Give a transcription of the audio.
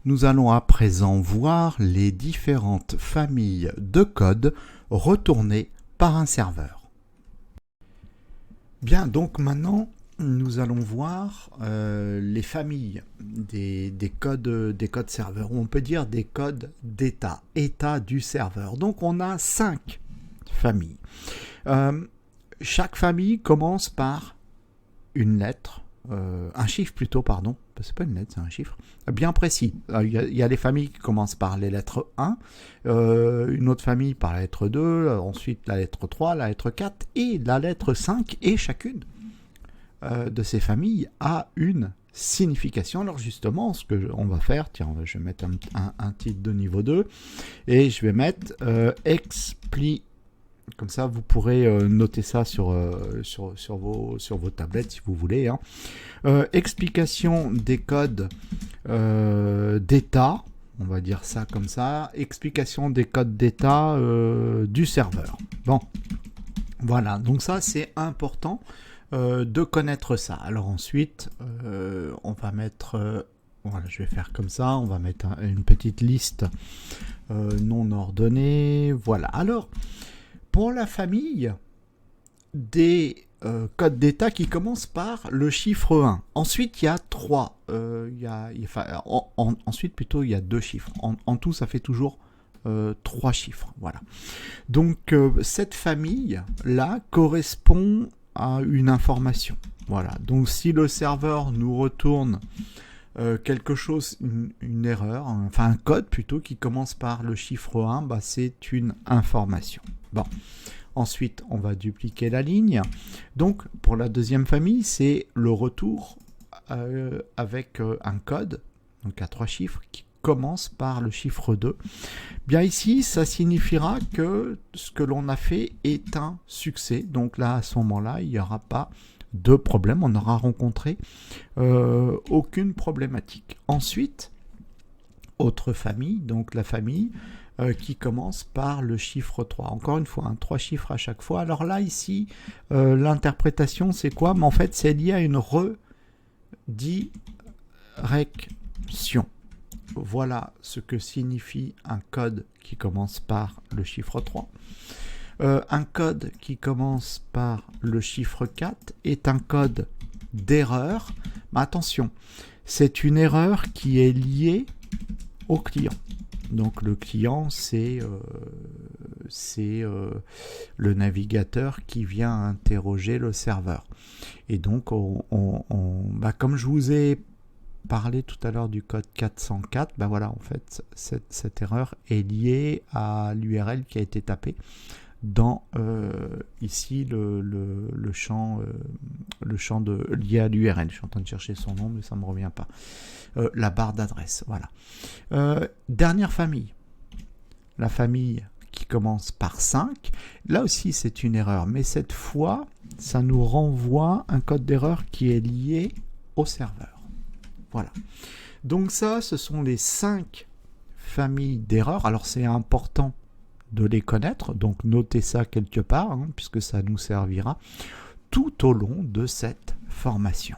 Nous allons à présent voir les différentes familles de codes retournés par un serveur. Bien, donc maintenant, nous allons voir les familles des codes serveurs, ou on peut dire des codes d'état, état du serveur. Donc on a 5 familles. Chaque famille commence par une lettre, un chiffre plutôt, pardon. C'est pas une lettre, c'est un chiffre bien précis. Il y a des familles qui commencent par les lettres 1, une autre famille par la lettre 2, ensuite la lettre 3, la lettre 4 et la lettre 5, et chacune de ces familles a une signification. Alors justement, ce que on va faire, tiens, je vais mettre un titre de niveau 2, et je vais mettre expli. Comme ça, vous pourrez noter ça sur vos tablettes si vous voulez. Hein. Explication des codes d'état, on va dire ça comme ça. Explication des codes d'état du serveur. Bon, voilà. Donc ça, c'est important de connaître ça. Alors ensuite, on va mettre... voilà, je vais faire comme ça. On va mettre une petite liste non ordonnée. Voilà. Alors... pour la famille des codes d'état qui commencent par le chiffre 1. Ensuite, il y a 3. Ensuite, plutôt, il y a 2 chiffres. En tout, ça fait toujours 3 chiffres. Voilà. Donc, cette famille-là correspond à une information. Voilà. Donc, si le serveur nous retourne quelque chose, une erreur, enfin un code plutôt, qui commence par le chiffre 1, bah, c'est une information. Bon. Ensuite, on va dupliquer la ligne. Donc, pour la deuxième famille, c'est le retour avec un code, donc à 3 chiffres, qui commence par le chiffre 2. Bien ici, ça signifiera que ce que l'on a fait est un succès. Donc là, à ce moment-là, il n'y aura pas de problème. On n'aura rencontré aucune problématique. Ensuite, autre famille, donc la famille qui commence par le chiffre 3. Encore une fois, 3 chiffres à chaque fois. Alors là, ici, l'interprétation, c'est quoi? Mais en fait, c'est lié à une redirection. Voilà ce que signifie un code qui commence par le chiffre 3. Un code qui commence par le chiffre 4 est un code d'erreur. Mais attention, c'est une erreur qui est liée au client. Donc le client, c'est le navigateur qui vient interroger le serveur. Et donc, comme je vous ai parlé tout à l'heure du code 404, bah voilà, en fait, cette erreur est liée à l'URL qui a été tapée dans ici le champ lié à l'URL. Je suis en train de chercher son nom, mais ça ne me revient pas. La barre d'adresse, voilà. Dernière famille, la famille qui commence par 5. Là aussi, c'est une erreur, mais cette fois, ça nous renvoie un code d'erreur qui est lié au serveur. Voilà. Donc ça, ce sont les 5 familles d'erreurs. Alors, c'est important de les connaître, donc notez ça quelque part, hein, puisque ça nous servira tout au long de cette formation.